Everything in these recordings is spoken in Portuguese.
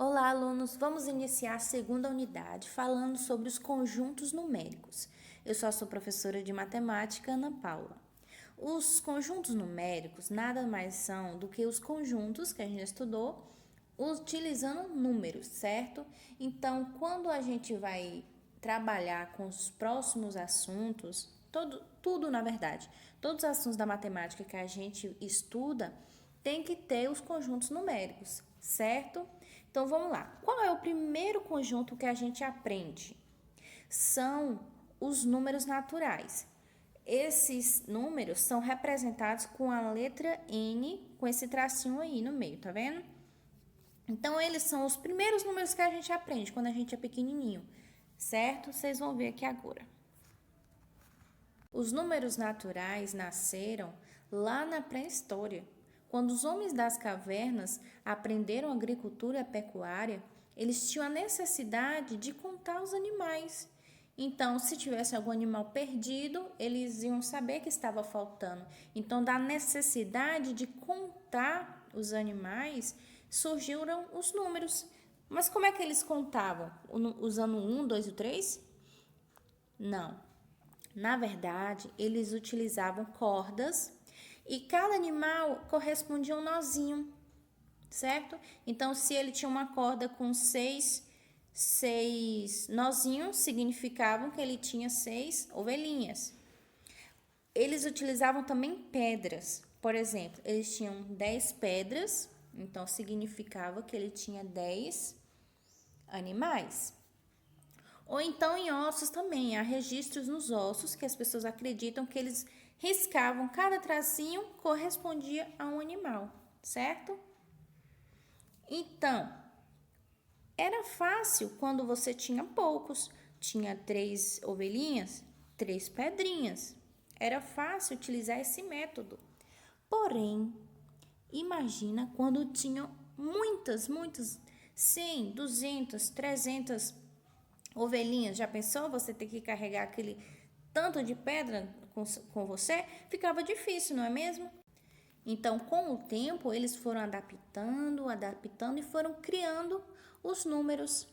Olá, alunos! Vamos iniciar a segunda unidade falando sobre os conjuntos numéricos. Eu sou a sua professora de matemática, Ana Paula. Os conjuntos numéricos nada mais são do que os conjuntos que a gente estudou utilizando números, certo? Então, quando a gente vai trabalhar com os próximos assuntos, tudo na verdade, todos os assuntos da matemática que a gente estuda tem que ter os conjuntos numéricos, certo? Então vamos lá. Qual é o primeiro conjunto que a gente aprende? São os números naturais. Esses números são representados com a letra N, com esse tracinho aí no meio, tá vendo? Então, eles são os primeiros números que a gente aprende quando a gente é pequenininho, certo? Vocês vão ver aqui agora. Os números naturais nasceram lá na pré-história. Quando os homens das cavernas aprenderam agricultura e a pecuária, eles tinham a necessidade de contar os animais. Então, se tivesse algum animal perdido, eles iam saber que estava faltando. Então, da necessidade de contar os animais, surgiram os números. Mas como é que eles contavam? Usando o 1, 2 e 3? Não. Na verdade, eles utilizavam cordas e cada animal correspondia a um nozinho, certo? Então, se ele tinha uma corda com seis nozinhos, significavam que ele tinha 6 ovelhinhas. Eles utilizavam também pedras. Por exemplo, eles tinham 10 pedras, então significava que ele tinha 10 animais. Ou então em ossos também, há registros nos ossos que as pessoas acreditam que eles riscavam, cada tracinho correspondia a um animal, certo? Então, era fácil quando você tinha poucos, tinha 3 ovelhinhas, 3 pedrinhas. Era fácil utilizar esse método. Porém, imagina quando tinham muitas, 100, 200, 300 ovelhinhas. Já pensou você ter que carregar aquele tanto de pedra com você? Ficava difícil, não é mesmo? Então, com o tempo, eles foram adaptando e foram criando os números.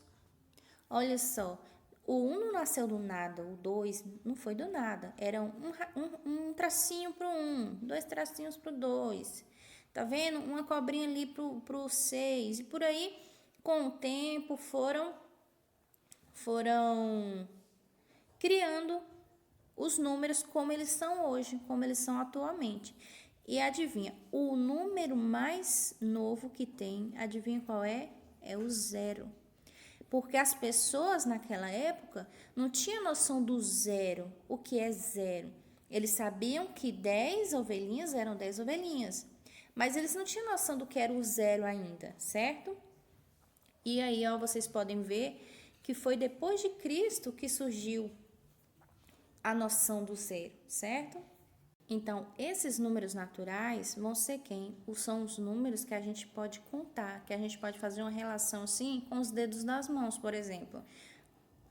Olha só, o 1 não nasceu do nada, o 2 não foi do nada. Era um tracinho para o 1, 2 tracinhos para o 2. Tá vendo? Uma cobrinha ali para o 6. E por aí, com o tempo, foram criando os números como eles são hoje, como eles são atualmente. E adivinha, o número mais novo que tem, adivinha qual é? É o 0. Porque as pessoas naquela época não tinham noção do zero, o que é zero. Eles sabiam que 10 ovelhinhas eram 10 ovelhinhas, mas eles não tinham noção do que era o zero ainda, certo? E aí, ó, vocês podem ver que foi depois de Cristo que surgiu a noção do zero, certo? Então, esses números naturais vão ser quem? São os números que a gente pode contar, que a gente pode fazer uma relação assim com os dedos das mãos, por exemplo.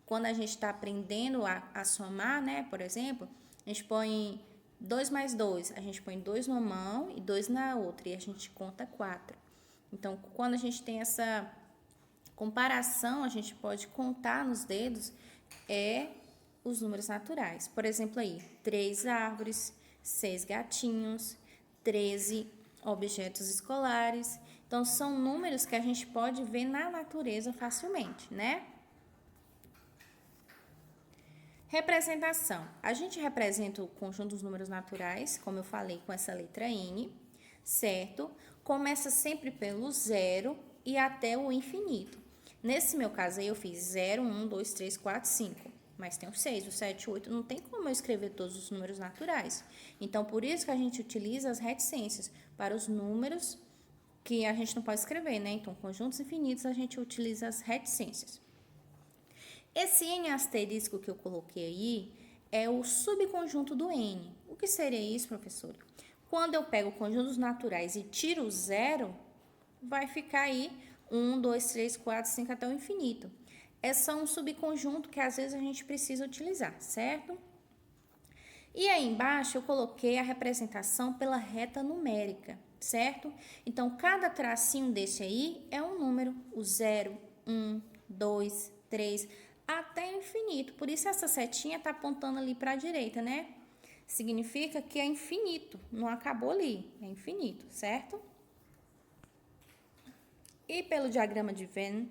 Quando a gente está aprendendo a somar, né, por exemplo, a gente põe 2 mais 2, a gente põe 2 numa mão e 2 na outra, e a gente conta 4. Então, quando a gente tem essa comparação, a gente pode contar nos dedos os números naturais. Por exemplo, aí, 3 árvores, 6 gatinhos, 13 objetos escolares. Então, são números que a gente pode ver na natureza facilmente, né? Representação. A gente representa o conjunto dos números naturais, como eu falei, com essa letra N, certo? Começa sempre pelo 0 e até o infinito. Nesse meu caso aí, eu fiz 0, 1, 2, 3, 4, 5. Mas tem o 6, o 7, o 8. Não tem como eu escrever todos os números naturais. Então, por isso que a gente utiliza as reticências para os números que a gente não pode escrever, né? Então, conjuntos infinitos, a gente utiliza as reticências. Esse N asterisco que eu coloquei aí é o subconjunto do N. O que seria isso, professora? Quando eu pego conjuntos naturais e tiro o 0, vai ficar aí 1, 2, 3, 4, 5 até o infinito. É só um subconjunto que às vezes a gente precisa utilizar, certo? E aí embaixo eu coloquei a representação pela reta numérica, certo? Então, cada tracinho desse aí é um número, o 0, 1, 2, 3, até infinito. Por isso, essa setinha tá apontando ali para a direita, né? Significa que é infinito, não acabou ali, é infinito, certo? E pelo diagrama de Venn,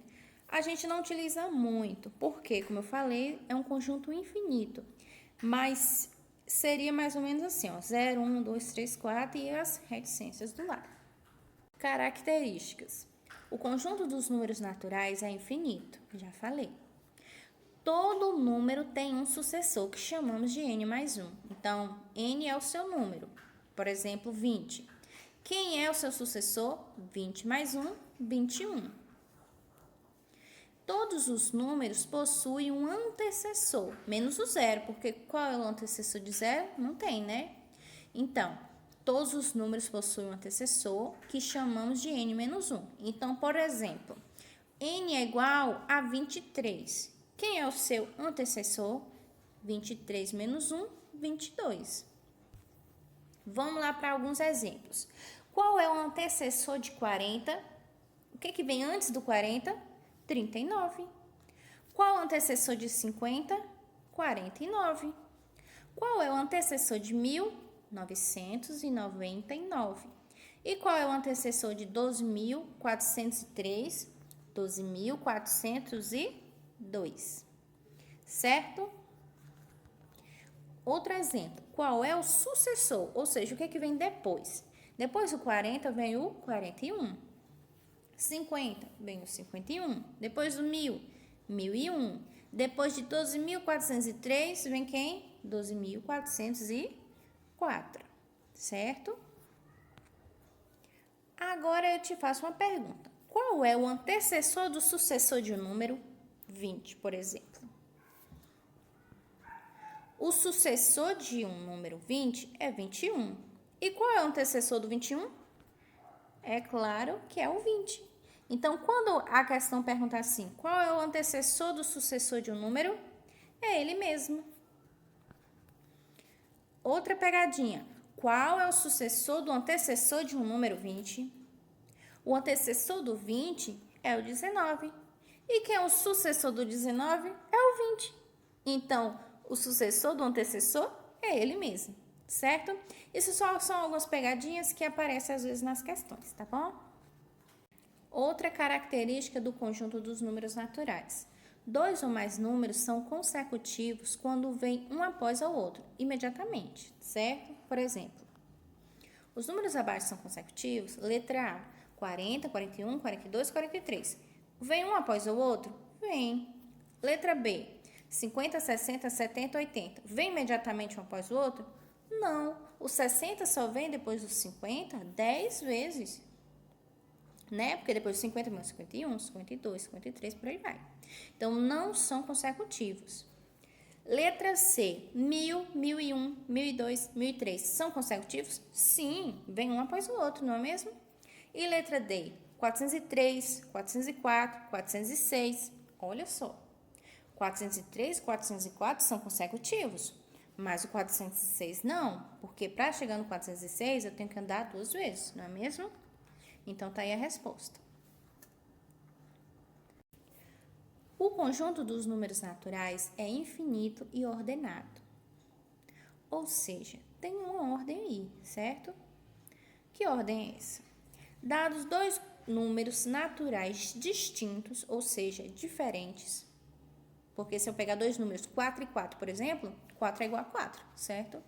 a gente não utiliza muito, porque, como eu falei, é um conjunto infinito. Mas seria mais ou menos assim, ó, 0, 1, 2, 3, 4 e as reticências do lado. Características. O conjunto dos números naturais é infinito, já falei. Todo número tem um sucessor que chamamos de n mais 1. Então, n é o seu número. Por exemplo, 20. Quem é o seu sucessor? 20 mais 1, 21. Todos os números possuem um antecessor, menos o zero, porque qual é o antecessor de zero? Não tem, né? Então, todos os números possuem um antecessor que chamamos de n menos 1. Então, por exemplo, n é igual a 23. Quem é o seu antecessor? 23 menos 1, 22. Vamos lá para alguns exemplos. Qual é o antecessor de 40? O que vem antes do 40? 39. Qual é o antecessor de 50? 49. Qual é o antecessor de 1000? 999. E qual é o antecessor de 12.403? 12.402. Certo? Outro exemplo. Qual é o sucessor? Ou seja, o que vem depois? Depois do 40 vem o 41. 50 vem o 51. Depois do 1000, 1001. Depois de 12.403 vem quem? 12.404. Certo? Agora eu te faço uma pergunta. Qual é o antecessor do sucessor de um número? 20, por exemplo. O sucessor de um número 20 é 21. E qual é o antecessor do 21? É claro que é o 20. Então, quando a questão pergunta assim, qual é o antecessor do sucessor de um número? É ele mesmo. Outra pegadinha. Qual é o sucessor do antecessor de um número 20? O antecessor do 20 é o 19. E quem é o sucessor do 19? É o 20. Então, o sucessor do antecessor é ele mesmo, certo? Isso só são algumas pegadinhas que aparecem às vezes nas questões, tá bom? Outra característica do conjunto dos números naturais. 2 ou mais números são consecutivos quando vêm um após o outro, imediatamente, certo? Por exemplo, os números abaixo são consecutivos, letra A, 40, 41, 42, 43. Vem um após o outro? Vem. Letra B, 50, 60, 70, 80. Vem imediatamente um após o outro? Não. O 60 só vem depois dos 50 10 vezes. Né? Porque depois dos 50 vem o 51, 52, 53, por aí vai. Então, não são consecutivos. Letra C, 1000, 1001, 1002, 1003. São consecutivos? Sim, vem um após o outro, não é mesmo? E letra D, 403, 404, 406. Olha só. 403 e 404 são consecutivos, mas o 406 não, porque para chegar no 406 eu tenho que andar 2 vezes, não é mesmo? Então, tá aí a resposta. O conjunto dos números naturais é infinito e ordenado. Ou seja, tem uma ordem aí, certo? Que ordem é essa? Dados dois números naturais distintos, ou seja, diferentes, porque se eu pegar dois números, 4 e 4, por exemplo, 4 é igual a 4, certo?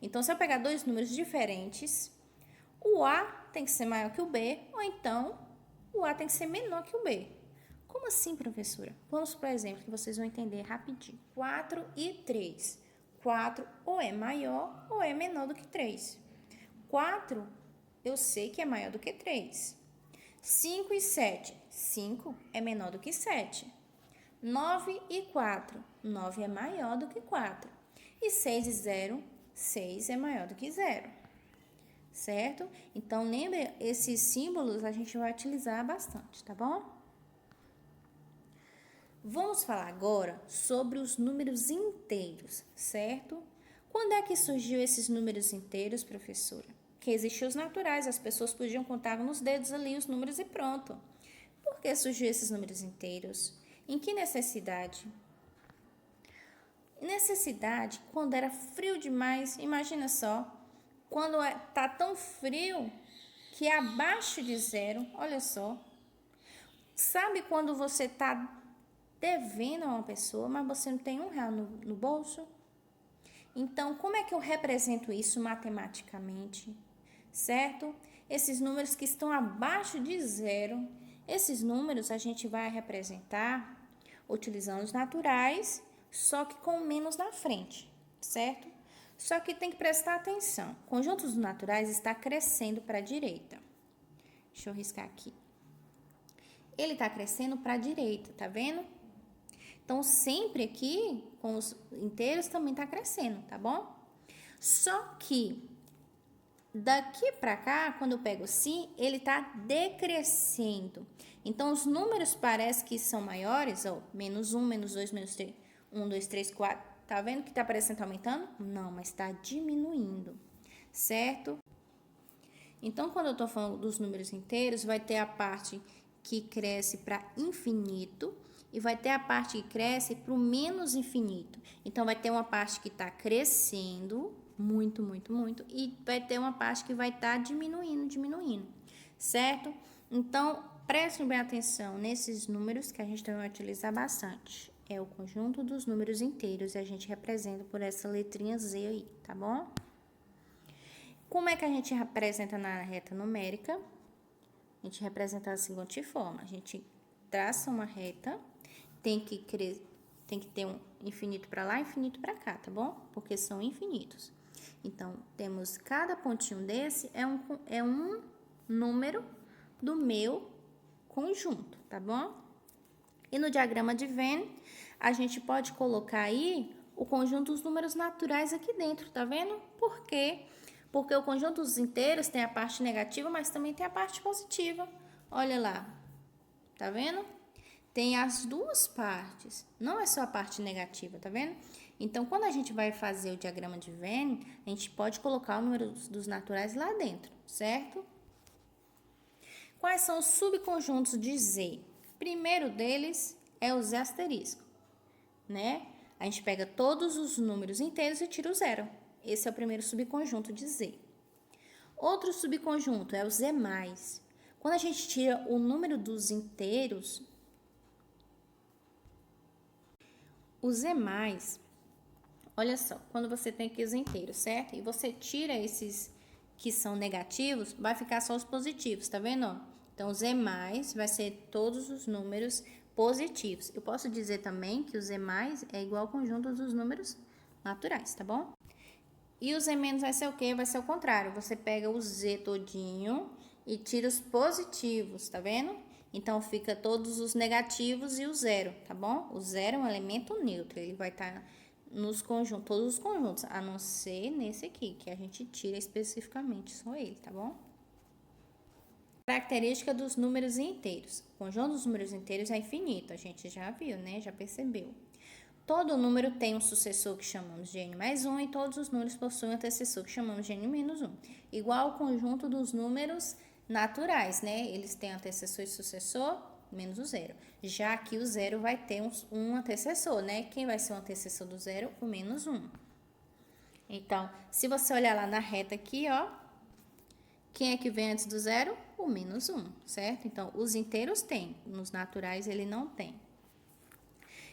Então, se eu pegar dois números diferentes, o A tem que ser maior que o B, ou então o A tem que ser menor que o B. Como assim, professora? Vamos para o exemplo que vocês vão entender rapidinho. 4 e 3. 4 ou é maior ou é menor do que 3. 4 eu sei que é maior do que 3. 5 e 7. 5 é menor do que 7. 9 e 4. 9 é maior do que 4. E 6 e 0. 6 é maior do que 0. Certo? Então, lembre, esses símbolos a gente vai utilizar bastante, tá bom? Vamos falar agora sobre os números inteiros, certo? Quando é que surgiu esses números inteiros, professora? que existiam os naturais, as pessoas podiam contar nos dedos ali os números e pronto. Por que surgiu esses números inteiros? Em que necessidade? Necessidade quando era frio demais, imagina só, quando tá tão frio que é abaixo de zero, olha só. Sabe quando você tá devendo a uma pessoa, mas você não tem R$1 no bolso? Então, como é que eu represento isso matematicamente? Certo? Esses números que estão abaixo de zero, esses números a gente vai representar utilizando os naturais, só que com menos na frente, certo? Só que tem que prestar atenção. O conjunto dos naturais está crescendo para a direita. Deixa eu riscar aqui. Ele está crescendo para a direita, tá vendo? Então, sempre aqui, com os inteiros, também está crescendo, tá bom? Só que, daqui para cá, quando eu pego sim, ele está decrescendo. Então, os números parecem que são maiores, ó, -1, -2, -3, 1, 2, 3, 4. Tá vendo que tá parecendo que tá aumentando? Não, mas está diminuindo, certo? Então, quando eu tô falando dos números inteiros, vai ter a parte que cresce para infinito e vai ter a parte que cresce para o menos infinito. Então, vai ter uma parte que está crescendo muito, muito, muito e vai ter uma parte que vai estar diminuindo, certo? Então, prestem bem atenção nesses números que a gente vai utilizar bastante. É o conjunto dos números inteiros e a gente representa por essa letrinha Z aí, tá bom? Como é que a gente representa na reta numérica? A gente representa da seguinte forma: a gente traça uma reta, tem que ter um infinito para lá e infinito para cá, tá bom? Porque são infinitos. Então, temos cada pontinho desse é um número do meu conjunto, tá bom? E no diagrama de Venn, a gente pode colocar aí o conjunto dos números naturais aqui dentro, tá vendo? Por quê? Porque o conjunto dos inteiros tem a parte negativa, mas também tem a parte positiva. Olha lá, tá vendo? Tem as duas partes, não é só a parte negativa, tá vendo? Então, quando a gente vai fazer o diagrama de Venn, a gente pode colocar o número dos naturais lá dentro, certo? Quais são os subconjuntos de Z? Primeiro deles é o Z asterisco, né? A gente pega todos os números inteiros e tira o zero. Esse é o primeiro subconjunto de Z. Outro subconjunto é o Z+. Quando a gente tira o número dos inteiros, o Z+, olha só, quando você tem aqui os inteiros, certo? E você tira esses que são negativos, vai ficar só os positivos, tá vendo? Então, o Z+, vai ser todos os números positivos. Eu posso dizer também que o Z+, é igual ao conjunto dos números naturais, tá bom? E o Z- vai ser o quê? Vai ser o contrário. Você pega o Z todinho e tira os positivos, tá vendo? Então, fica todos os negativos e o zero, tá bom? O zero é um elemento neutro, ele vai estar nos conjuntos, todos os conjuntos, a não ser nesse aqui, que a gente tira especificamente só ele, tá bom? Característica dos números inteiros. O conjunto dos números inteiros é infinito, a gente já viu, né? Já percebeu. Todo número tem um sucessor que chamamos de n mais 1 e todos os números possuem um antecessor que chamamos de n menos 1. Igual ao conjunto dos números naturais, né? Eles têm antecessor e sucessor menos o zero. Já que o zero vai ter um antecessor, né? Quem vai ser o antecessor do zero? O menos 1. Então, se você olhar lá na reta aqui, ó, quem é que vem antes do zero? O menos 1, certo? Então, os inteiros tem, nos naturais ele não tem.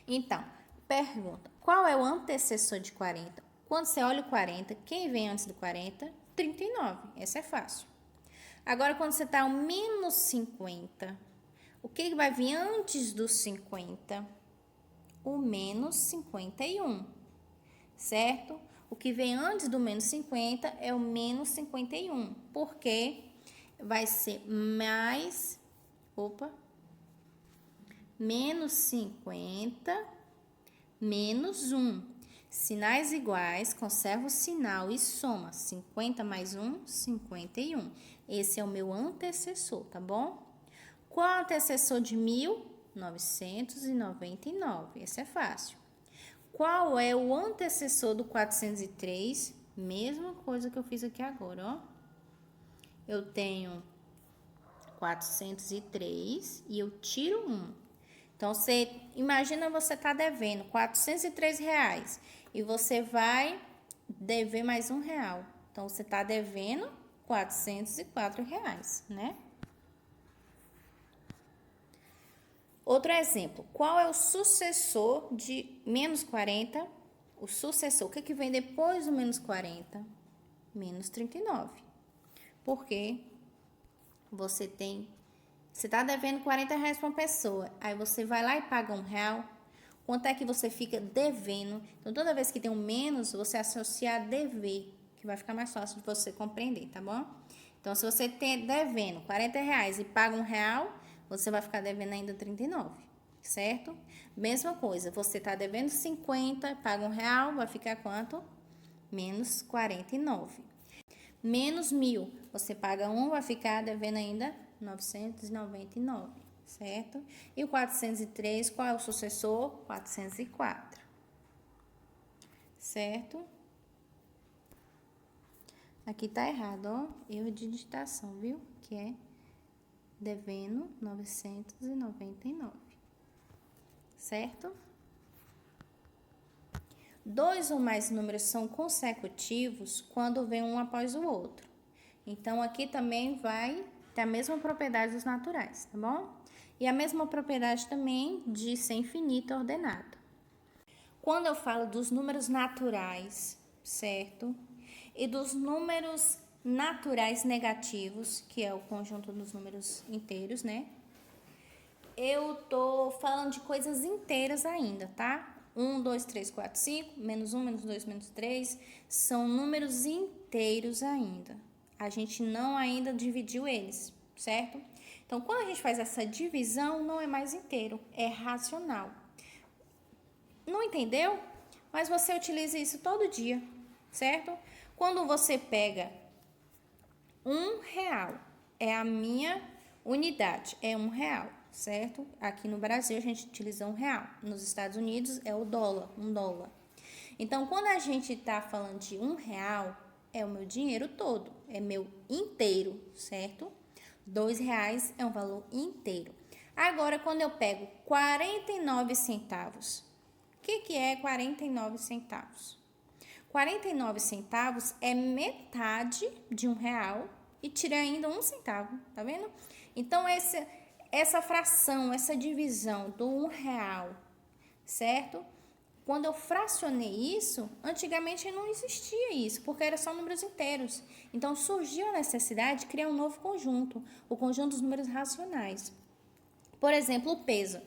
Então, pergunta, qual é o antecessor de 40? Quando você olha o 40, quem vem antes do 40? 39, essa é fácil. Agora, quando você está ao menos 50, o que vai vir antes do 50? O menos 51, certo? O que vem antes do menos 50 é o menos 51, porque vai ser mais, menos 50 menos 1. Sinais iguais, conserva o sinal e soma. 50 mais 1, 51. Esse é o meu antecessor, tá bom? Qual é o antecessor de 1999? Esse é fácil. Qual é o antecessor do 403? Mesma coisa que eu fiz aqui agora, ó. eu tenho 403 e eu tiro 1. Então, você imagina você tá devendo R$ 403 e você vai dever mais R$ 1. Então, você tá devendo R$ 404, né? Outro exemplo, qual é o sucessor de menos 40? O sucessor, o que vem depois do menos 40? Menos 39. Porque você tá devendo R$ 40 para uma pessoa, aí você vai lá e paga R$ 1. Quanto é que você fica devendo? Então, toda vez que tem um menos, você associa a dever, que vai ficar mais fácil de você compreender, tá bom? Então, se você tem devendo R$ 40 e paga R$ 1, você vai ficar devendo ainda 39, certo? Mesma coisa, você tá devendo 50, paga R$ 1, vai ficar quanto? Menos 49. Menos 1.000, você paga 1, vai ficar devendo ainda 999, certo? E o 403, qual é o sucessor? 404, certo? Aqui tá errado, ó, erro de digitação, viu? Que é devendo 999, certo? Dois ou mais números são consecutivos quando vem um após o outro. Então, aqui também vai ter a mesma propriedade dos naturais, tá bom? E a mesma propriedade também de ser infinito ordenado. Quando eu falo dos números naturais, certo? E dos números naturais negativos, que é o conjunto dos números inteiros, né? Eu tô falando de coisas inteiras ainda, tá? 1, 2, 3, 4, 5, menos 1, menos 2, menos 3, são números inteiros ainda. A gente não ainda dividiu eles, certo? Então, quando a gente faz essa divisão, não é mais inteiro, é racional. Não entendeu? Mas você utiliza isso todo dia, certo? Quando você pega R$ 1, é a minha unidade, é R$ 1, certo? Aqui no Brasil a gente utiliza R$ 1. Nos Estados Unidos é o dólar, $1. Então, quando a gente está falando de R$ 1, é o meu dinheiro todo, é meu inteiro, certo? R$ 2 é um valor inteiro. Agora, quando eu pego 49 centavos, o que é 49 centavos? 49 centavos é metade de R$ 1 e tira ainda 1 centavo, tá vendo? Então, essa fração, essa divisão do R$ 1, certo? Quando eu fracionei isso, antigamente não existia isso, porque era só números inteiros. Então, surgiu a necessidade de criar um novo conjunto, o conjunto dos números racionais. Por exemplo, o peso.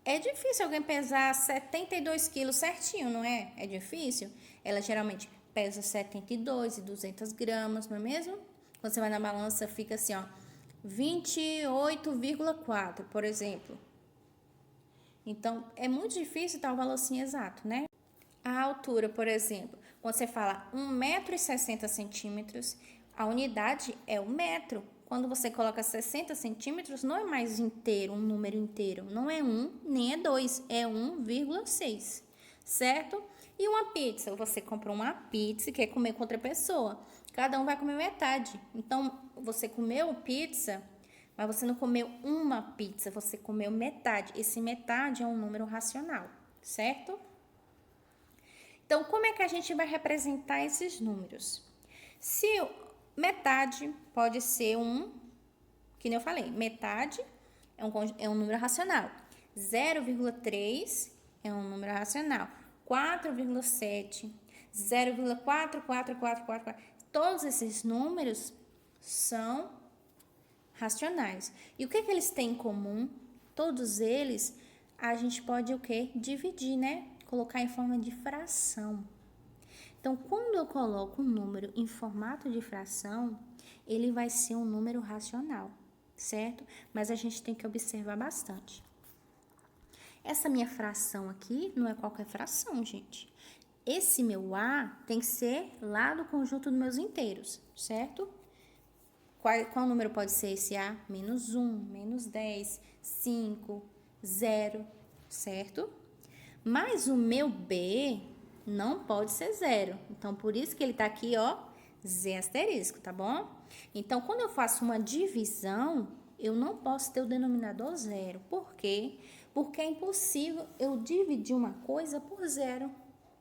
É difícil alguém pesar 72 quilos certinho, não é? É difícil. Ela geralmente pesa 72 e 200 gramas, não é mesmo? Quando você vai na balança, fica assim, ó, 28,4, por exemplo. Então, é muito difícil dar o valor assim exato, né? A altura, por exemplo, quando você fala 1,60 m, a unidade é o metro. Quando você coloca 60 centímetros, não é mais inteiro, um número inteiro. Não é 1, nem é 2, é 1,6, certo? E uma pizza, você comprou uma pizza e quer comer com outra pessoa. Cada um vai comer metade. Então, você comeu pizza, mas você não comeu uma pizza, você comeu metade. Esse metade é um número racional, certo? Então, como é que a gente vai representar esses números? Se metade pode ser que nem eu falei, metade é um número racional. 0,3 é um número racional. 4,7, 0,44444, todos esses números são racionais. E o que eles têm em comum? Todos eles a gente pode o quê? Dividir, né? Colocar em forma de fração. Então, quando eu coloco um número em formato de fração, ele vai ser um número racional, certo? Mas a gente tem que observar bastante. Essa minha fração aqui não é qualquer fração, gente. Esse meu A tem que ser lá do conjunto dos meus inteiros, certo? Qual número pode ser esse A? -1, -10, 5, 0, certo? Mas o meu B não pode ser 0. Então, por isso que ele tá aqui, ó, Z asterisco, tá bom? Então, quando eu faço uma divisão, eu não posso ter o denominador zero. Por quê? Porque é impossível eu dividir uma coisa por zero,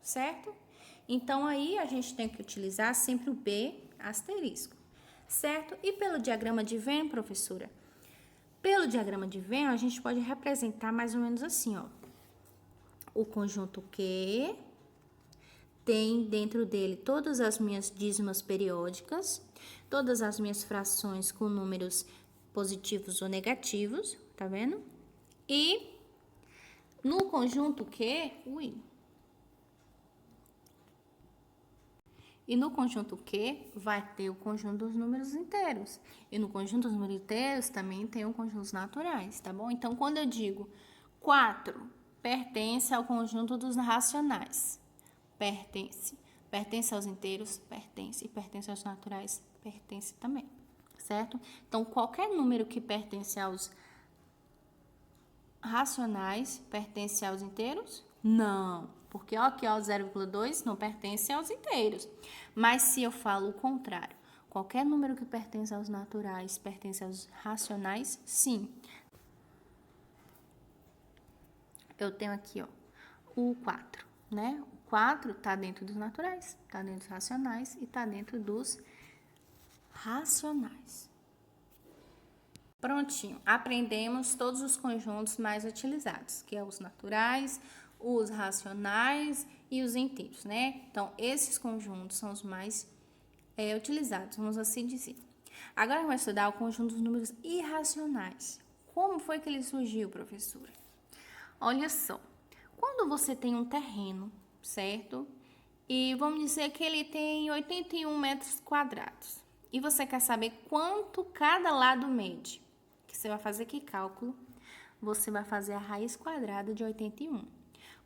certo? Então, aí a gente tem que utilizar sempre o B asterisco, certo? E pelo diagrama de Venn, professora? Pelo diagrama de Venn, a gente pode representar mais ou menos assim, ó. O conjunto Q tem dentro dele todas as minhas dízimas periódicas, todas as minhas frações com números positivos ou negativos, tá vendo? E no conjunto Q, E no conjunto Q vai ter o conjunto dos números inteiros. E no conjunto dos números inteiros também tem o conjunto dos naturais, tá bom? Então, quando eu digo 4 pertence ao conjunto dos racionais, pertence. Pertence aos inteiros? Pertence. E pertence aos naturais? Pertence também, certo? Então, qualquer número que pertence aos racionais pertence aos inteiros? Não, porque ó, aqui ó, 0,2 não pertence aos inteiros. Mas se eu falo o contrário, qualquer número que pertence aos naturais pertence aos racionais? Sim. Eu tenho aqui ó, o 4, né? O 4 está dentro dos naturais, está dentro dos racionais e está dentro dos racionais. Prontinho, aprendemos todos os conjuntos mais utilizados, que é os naturais, os racionais e os inteiros, né? Então, esses conjuntos são os mais utilizados, vamos assim dizer. Agora, vamos estudar o conjunto dos números irracionais. Como foi que ele surgiu, professora? Olha só, quando você tem um terreno, certo? E vamos dizer que ele tem 81 metros quadrados. E você quer saber quanto cada lado mede. Você vai fazer que cálculo? Você vai fazer a raiz quadrada de 81.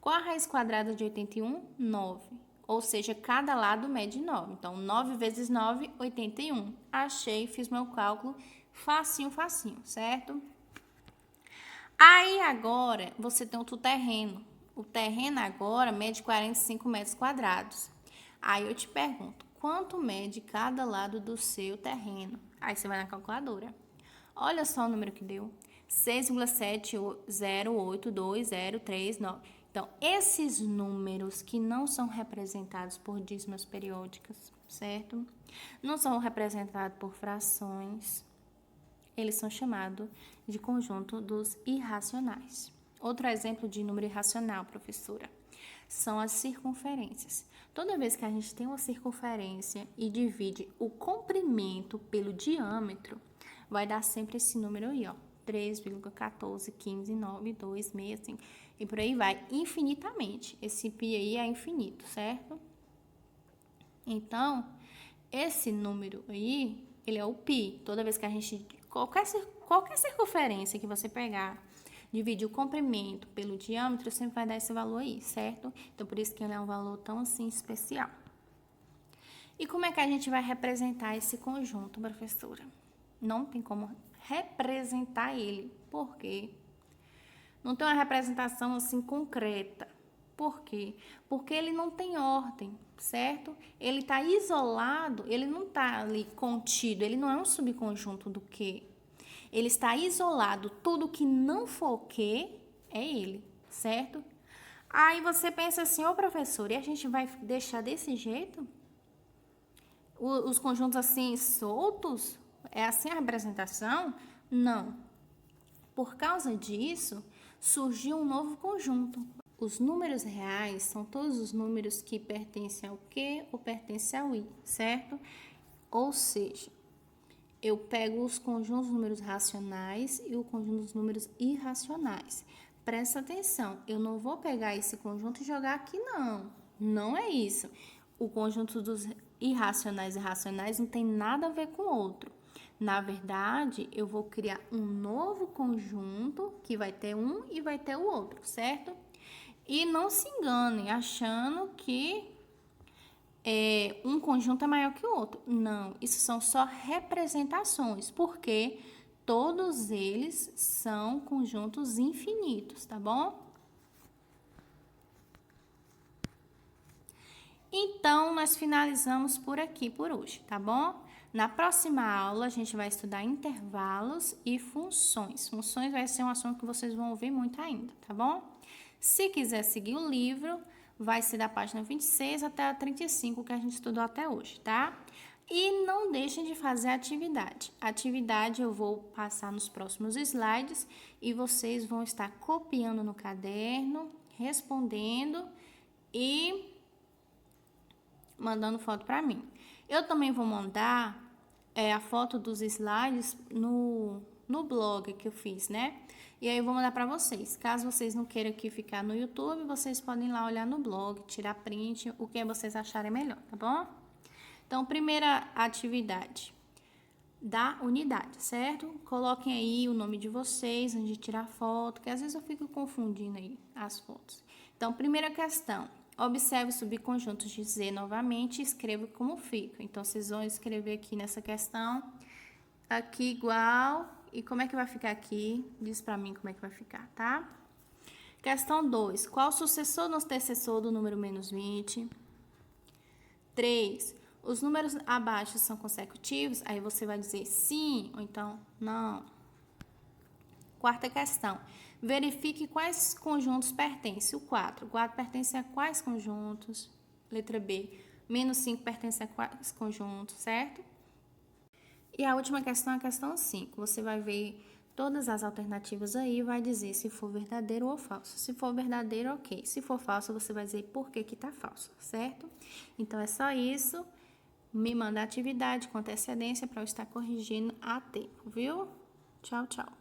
Qual a raiz quadrada de 81? 9. Ou seja, cada lado mede 9. Então, 9 vezes 9, 81. Achei, fiz meu cálculo facinho, certo? Aí, agora, você tem outro terreno. O terreno agora mede 45 metros quadrados. Aí, eu te pergunto, quanto mede cada lado do seu terreno? Aí, você vai na calculadora. Olha só o número que deu. 6,708203,9. Então, esses números que não são representados por dízimas periódicas, certo? Não são representados por frações. Eles são chamados de conjunto dos irracionais. Outro exemplo de número irracional, professora, são as circunferências. Toda vez que a gente tem uma circunferência e divide o comprimento pelo diâmetro, vai dar sempre esse número aí, ó, 3,1415926, e por aí vai, infinitamente. Esse pi aí é infinito, certo? Então, esse número aí, ele é o pi. Toda vez que a gente, qualquer circunferência que você pegar, dividir o comprimento pelo diâmetro, sempre vai dar esse valor aí, certo? Então, por isso que ele é um valor tão assim especial. E como é que a gente vai representar esse conjunto, professora? Não tem como representar ele. Por quê? Não tem uma representação assim concreta. Por quê? Porque ele não tem ordem, certo? Ele está isolado, ele não está ali contido, ele não é um subconjunto do Q. Ele está isolado, tudo que não for Q é ele, certo? Aí você pensa assim, ô professor, e a gente vai deixar desse jeito? Os conjuntos assim soltos? É assim a representação? Não. Por causa disso, surgiu um novo conjunto. Os números reais são todos os números que pertencem ao Q ou pertencem ao I, certo? Ou seja, eu pego os conjuntos dos números racionais e o conjunto dos números irracionais. Presta atenção, eu não vou pegar esse conjunto e jogar aqui, não. Não é isso. O conjunto dos irracionais e racionais não tem nada a ver com o outro. Na verdade, eu vou criar um novo conjunto que vai ter um e vai ter o outro, certo? E não se enganem achando que um conjunto é maior que o outro. Não, isso são só representações, porque todos eles são conjuntos infinitos, tá bom? Então, nós finalizamos por aqui por hoje, tá bom? Na próxima aula, a gente vai estudar intervalos e funções. Funções vai ser um assunto que vocês vão ouvir muito ainda, tá bom? Se quiser seguir o livro, vai ser da página 26 até a 35 que a gente estudou até hoje, tá? E não deixem de fazer a atividade. A atividade eu vou passar nos próximos slides e vocês vão estar copiando no caderno, respondendo e mandando foto para mim. Eu também vou mandar a foto dos slides no blog que eu fiz, né? E aí eu vou mandar para vocês. Caso vocês não queiram aqui ficar no YouTube, vocês podem ir lá olhar no blog, tirar print, o que vocês acharem melhor, tá bom? Então, primeira atividade da unidade, certo? Coloquem aí o nome de vocês antes de tirar foto, que às vezes eu fico confundindo aí as fotos. Então, primeira questão. Observe os subconjuntos de Z novamente e escreva como fica. Então, vocês vão escrever aqui nessa questão, aqui igual, e como é que vai ficar aqui? Diz pra mim como é que vai ficar, tá? Questão 2. Qual o sucessor no antecessor do número menos 20? 3. Os números abaixo são consecutivos? Aí você vai dizer sim, ou então não. Quarta questão. Verifique quais conjuntos pertencem. O 4. O 4 pertence a quais conjuntos? Letra B. Menos 5 pertence a quais conjuntos, certo? E a última questão é a questão 5. Você vai ver todas as alternativas aí e vai dizer se for verdadeiro ou falso. Se for verdadeiro, ok. Se for falso, você vai dizer por que tá falso, certo? Então, é só isso. Me manda a atividade com antecedência para eu estar corrigindo a tempo, viu? Tchau, tchau.